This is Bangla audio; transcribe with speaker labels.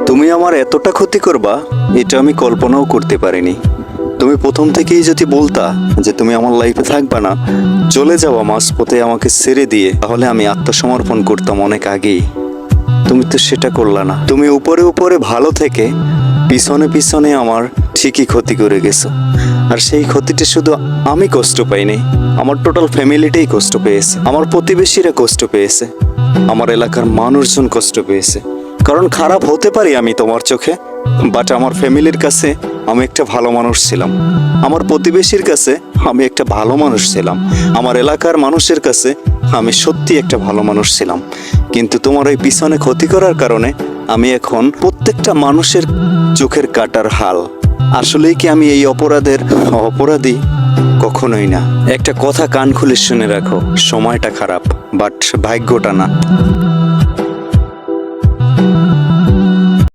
Speaker 1: তুমি আমার এতটা ক্ষতি করবা এটা আমি কল্পনাও করতে পারিনি। তুমি প্রথম থেকেই যদি বলতা যে তুমি আমার লাইফে থাকবা না, চলে যাওয়া মাঝপথে আমাকে ছেড়ে দিয়ে, তাহলে আমি আত্মসমর্পণ করতাম অনেক আগেই। তুমি তো সেটা করলা না। তুমি উপরে উপরে ভালো থেকে পিছনে পিছনে আমার ঠিকই ক্ষতি করে গেছো। আর সেই ক্ষতিটা শুধু আমি কষ্ট পাইনি, আমার টোটাল ফ্যামিলিটাই কষ্ট পেয়েছে, আমার প্রতিবেশীরা কষ্ট পেয়েছে, আমার এলাকার মানুষজন কষ্ট পেয়েছে। কারণ খারাপ হতে পারি আমি তোমার চোখে, বাট আমার ফ্যামিলির কাছে আমি একটা ভালো মানুষ ছিলাম, আমার প্রতিবেশীর কাছে আমি একটা ভালো মানুষ ছিলাম, আমার এলাকার মানুষের কাছে আমি সত্যি একটা ভালো মানুষ ছিলাম। কিন্তু তোমার ওই পিছনে ক্ষতি করার কারণে আমি এখন প্রত্যেকটা মানুষের চোখের কাটার হাল। আসলেই কি আমি এই অপরাধের অপরাধী? কখনোই না। একটা কথা কান খুলে শুনে রাখো, সময়টা খারাপ বাট ভাগ্যটা না।